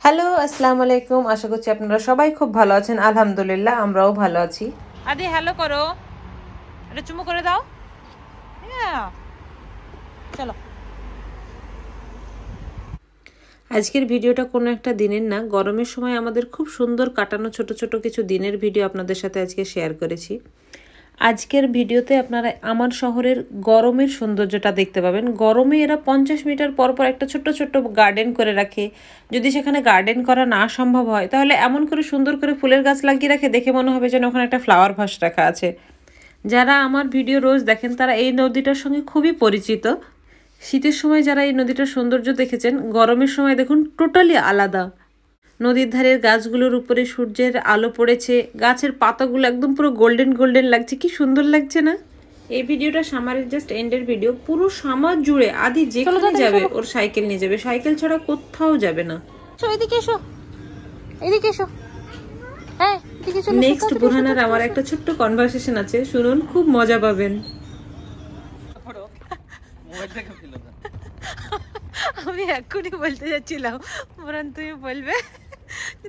Hello, আসসালামু আলাইকুম। আশা করছি আপনারা সবাই খুব ভালো আছেন। আলহামদুলিল্লাহ আমরাও ভালো আছি। আদি হ্যালো করো, এটা চুমু করে দাও। চলো। আজকের ভিডিওটা কোনো একটা দিনের না, গরমের সময় আমাদের খুব সুন্দর কাটানো ছোট ছোট কিছু দিনের ভিডিও আপনাদের সাথে আজকে শেয়ার করেছি। আজকের ভিডিওতে আপনারা আমার শহরের গরমের সৌন্দর্যটা দেখতে পাবেন। গরমে এরা 50 মিটার পর পর একটা ছোট্ট ছোট্ট গার্ডেন করে রাখে। যদি সেখানে গার্ডেন করা না সম্ভব হয় তাহলে এমন করে সুন্দর করে ফুলের গাছ লাগিয়ে রাখে, দেখে মনে হবে যেন ওখানে একটা ফ্লাওয়ার ভাস রাখা আছে। যারা আমার ভিডিও রোজ দেখেন তারা এই নদীটার সঙ্গে খুবই পরিচিত। শীতের সময় যারা এই নদীটার সৌন্দর্য দেখেছেন, গরমের সময় দেখুন টোটালি আলাদা। নদীর ধারের গাছগুলোর উপরে সূর্যের আলো পড়েছে, গাছের পাতাগুলো একদম পুরো গোল্ডেন গোল্ডেন লাগছে, কি সুন্দর লাগছে না? এই ভিডিওটা সামারের জাস্ট এন্ডের ভিডিও। পুরো সামার জুড়ে আদি যেখানে যাবে ওর সাইকেল নিয়ে যাবে, সাইকেল ছাড়া কোথাও যাবে না। এদিকে এসো, এদিকে এসো। হ্যাঁ, এদিকে চলো। নেক্সট বুরহানার আমার একটা ছোট্ট কনভারসেশন আছে, শুনুন, খুব মজা পাবেন। আমি এক্ষুনি বলতে যাচ্ছিলাম, বুরহান তুমি বলবে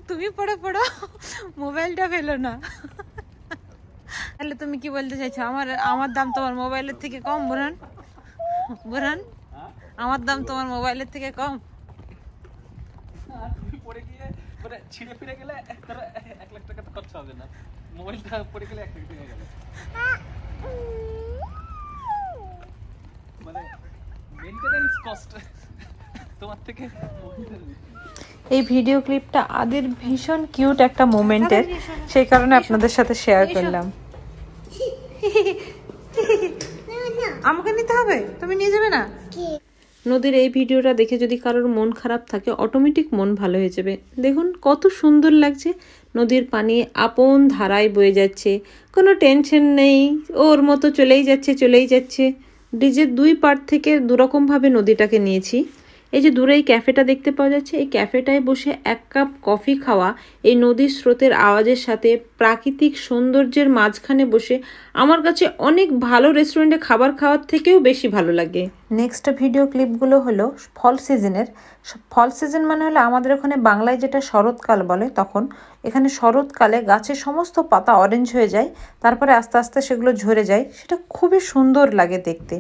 তুমি পড়ো পড়ো, মোবাইলটা ফেলো না। তাহলে তুমি কি বলতে চাইছো? আমার দাম তোমার মোবাইলের থেকে কম বুরহান? বুরহান, আমার দাম তোমার মোবাইলের থেকে কম? ছিঁড়ে ফিরে গেলে 1 লাখ টাকা খরচ হবে না, মোবাইলটা পড়ে গেলে 1 লাখ টাকা গেল। মানে মেইনটেনেন্স কস্ট তোমার থেকে। এই ভিডিও ক্লিপটা আদির ভীষণ কিউট একটা মোমেন্টের, সেই কারণে আপনাদের সাথে শেয়ার করলাম। আমাকে নিতে হবে, তুমি নিয়ে যাবে না? নদীর এই ভিডিওটা দেখে যদি কারোর মন খারাপ থাকে, অটোমেটিক মন ভালো হয়ে যাবে। দেখুন কত সুন্দর লাগছে, নদীর পানি আপন ধারায় বয়ে যাচ্ছে, কোনো টেনশন নেই, ওর মতো চলেই যাচ্ছে চলেই যাচ্ছে। ব্রিজের দুই পাড় থেকে দুরকমভাবে নদীটাকে নিয়েছি। এই যে দূরে এই ক্যাফেটা দেখতে পাওয়া যাচ্ছে, এই ক্যাফেটায় বসে 1 কাপ কফি খাওয়া, এই নদীর স্রোতের আওয়াজের সাথে প্রাকৃতিক সৌন্দর্যের মাঝখানে বসে আমার কাছে অনেক ভালো রেস্টুরেন্টে খাবার খাওয়ার থেকেও বেশি ভালো লাগে। নেক্সট ভিডিও ক্লিপগুলো হলো ফল সিজনের। ফল সিজন মানে হলো আমাদের ওখানে বাংলায় যেটা শরৎকাল বলে, তখন এখানে শরৎকালে গাছের সমস্ত পাতা অরেঞ্জ হয়ে যায়, তারপরে আস্তে আস্তে সেগুলো ঝরে যায়, সেটা খুবই সুন্দর লাগে দেখতে।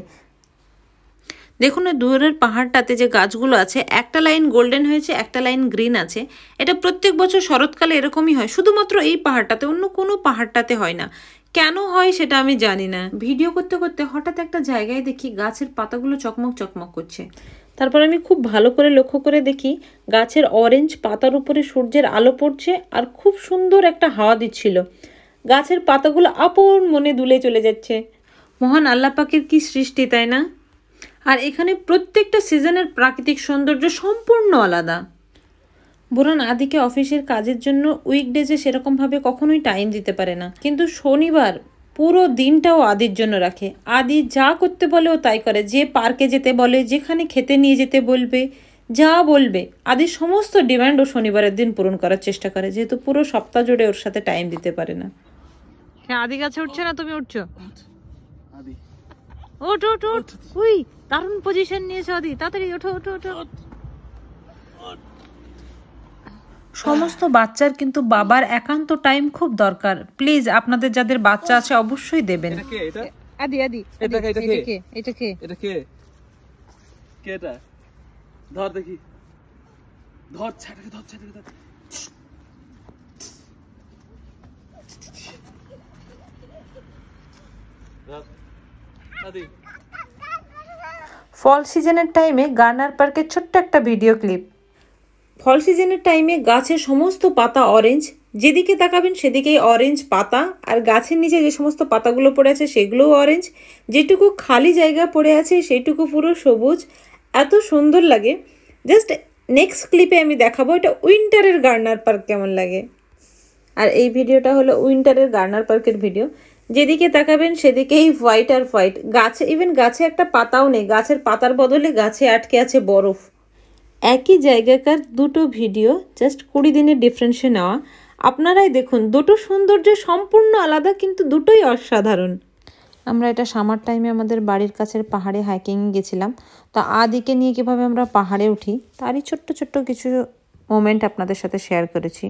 দেখুন এই দূরের পাহাড়টাতে যে গাছগুলো আছে, একটা লাইন গোল্ডেন হয়েছে, একটা লাইন গ্রিন আছে। এটা প্রত্যেক বছর শরৎকালে এরকমই হয়, শুধুমাত্র এই পাহাড়টাতে, অন্য কোনো পাহাড়টাতে হয় না। কেন হয় সেটা আমি জানি না। ভিডিও করতে করতে হঠাৎ একটা জায়গায় দেখি গাছের পাতাগুলো চকমক চকমক করছে। তারপর আমি খুব ভালো করে লক্ষ্য করে দেখি গাছের অরেঞ্জ পাতার উপরে সূর্যের আলো পড়ছে আর খুব সুন্দর একটা হাওয়া দিচ্ছিল। গাছের পাতাগুলো আপন মনে দুলে চলে যাচ্ছে। মহান আল্লাহ পাকের কি সৃষ্টি, তাই না? আর এখানে প্রত্যেকটা সিজনের প্রাকৃতিক সৌন্দর্য সম্পূর্ণ আলাদা। বুরহান আদিকে অফিসের কাজের জন্য উইকডেজে সেরকমভাবে কখনোই টাইম দিতে পারে না, কিন্তু শনিবার পুরো দিনটাও আদির জন্য রাখে। আদি যা করতে বলে ও তাই করে, যে পার্কে যেতে বলে, যেখানে খেতে নিয়ে যেতে বলবে, যা বলবে আদির সমস্ত ডিমান্ড ও শনিবারের দিন পূরণ করার চেষ্টা করে, যেহেতু পুরো সপ্তাহ জুড়ে ওর সাথে টাইম দিতে পারে না। আদি গাছে উঠছে না, তুমি উঠছো? আদি ওঠ ওঠ ওঠ, উই দারুণ পজিশন নিয়েছো আদি, তাড়াতাড়ি ওঠো ওঠো ওঠো। সমস্ত বাচ্চার কিন্তু বাবার একান্ত টাইম খুব দরকার। প্লিজ আপনাদের যাদের বাচ্চা আছে অবশ্যই দেবেন। আদি আদি, এটা কে? এটা কে? এটা কে? এটা কে? কে এটা? ধর দেখি, ধর ছাড়কে, ধর ছাড়কে, ধর। আদি ফল সিজনের টাইমে গার্নার পার্কের ছোট্ট একটা ভিডিও ক্লিপ। ফল সিজনের টাইমে গাছের সমস্ত পাতা অরেঞ্জ, যেদিকে তাকাবেন সেদিকেই অরেঞ্জ পাতা, আর গাছের নিচে যে সমস্ত পাতাগুলো পড়ে আছে সেগুলোও অরেঞ্জ, যেটুকু খালি জায়গা পড়ে আছে সেইটুকু পুরো সবুজ, এত সুন্দর লাগে। জাস্ট নেক্সট ক্লিপে আমি দেখাবো এটা উইন্টারের গার্নার পার্ক কেমন লাগে। আর এই ভিডিওটা হলো উইন্টারের গার্নার পার্কের ভিডিও। যেদিকে তাকাবেন সেদিকেই হোয়াইট আর হোয়াইট, গাছে ইভেন গাছে একটা পাতাও নেই, গাছের পাতার বদলে গাছে আটকে আছে বরফ। একই জায়গাকার দুটো ভিডিও, জাস্ট 20 দিনের ডিফারেন্সে নেওয়া। আপনারাই দেখুন, দুটো সৌন্দর্য সম্পূর্ণ আলাদা, কিন্তু দুটোই অসাধারণ। আমরা এটা সামার টাইমে আমাদের বাড়ির কাছের পাহাড়ে হাইকিং গেছিলাম। তো আদিকে নিয়ে কীভাবে আমরা পাহাড়ে উঠি তারই ছোট্ট ছোট্ট কিছু মোমেন্ট আপনাদের সাথে শেয়ার করেছি।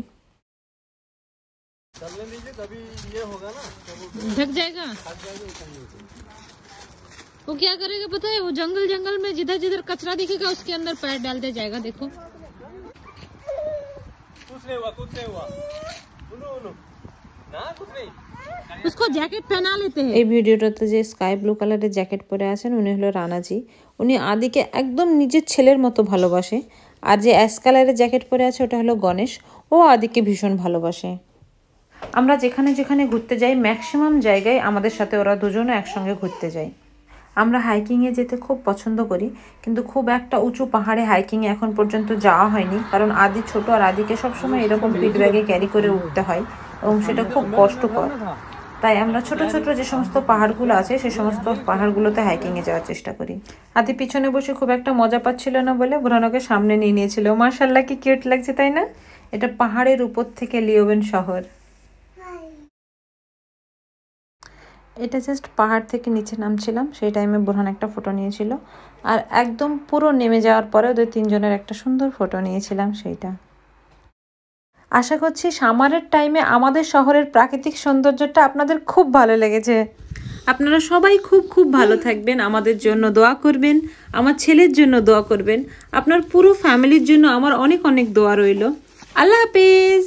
ढक जाएगा। वो क्या करेगा पता है, वो जंगल जंगल में जिधर जिधर कचरा दिखेगा उसके अंदर पैर डालते जाएगा। देखो कुछ नहीं हुआ ना, कुछ नहीं। उसको जैकेट पहना लेते हैं। এই ভিডিওটাতে যে স্কাই ব্লু কালারের জ্যাকেট পরে আছেন উনি হলো রানাজি। উনি আদিকে একদম নিজের ছেলের মতো ভালোবাসে। আর যে অ্যাশ কালারের জ্যাকেট পরে আছে ওটা হলো গণেশ, ও আদিকে ভীষণ ভালোবাসে। আমরা যেখানে যেখানে ঘুরতে যাই ম্যাক্সিমাম জায়গায় আমাদের সাথে ওরা দুজনে একসঙ্গে ঘুরতে যায়। আমরা হাইকিংয়ে যেতে খুব পছন্দ করি, কিন্তু খুব একটা উঁচু পাহাড়ে হাইকিংয়ে এখন পর্যন্ত যাওয়া হয়নি, কারণ আদি ছোট আর আদিকে সবসময় এরকম পিঠ ব্যাগে ক্যারি করে উঠতে হয় এবং সেটা খুব কষ্টকর। তাই আমরা ছোট ছোট যে সমস্ত পাহাড়গুলো আছে সে সমস্ত পাহাড়গুলোতে হাইকিংয়ে যাওয়ার চেষ্টা করি। আদি পিছনে বসে খুব একটা মজা পাচ্ছিল না বলে বুড়ানোকে সামনে নিয়ে নিয়েছিল। মাশাআল্লাহ কি কিউট লাগছে তাই না? এটা পাহাড়ের উপর থেকে লিওবেন শহর। এটা জাস্ট পাহাড় থেকে নিচে নামছিলাম, সেই টাইমে বুরহান একটা ফটো নিয়েছিল, আর একদম পুরো নেমে যাওয়ার পরে ওদের তিনজনের একটা সুন্দর ফটো নিয়েছিলাম সেইটা। আশা করছি সামারের টাইমে আমাদের শহরের প্রাকৃতিক সৌন্দর্যটা আপনাদের খুব ভালো লেগেছে। আপনারা সবাই খুব খুব ভালো থাকবেন, আমাদের জন্য দোয়া করবেন, আমার ছেলের জন্য দোয়া করবেন, আপনার পুরো ফ্যামিলির জন্য আমার অনেক অনেক দোয়া রইল। আল্লাহ হাফেজ।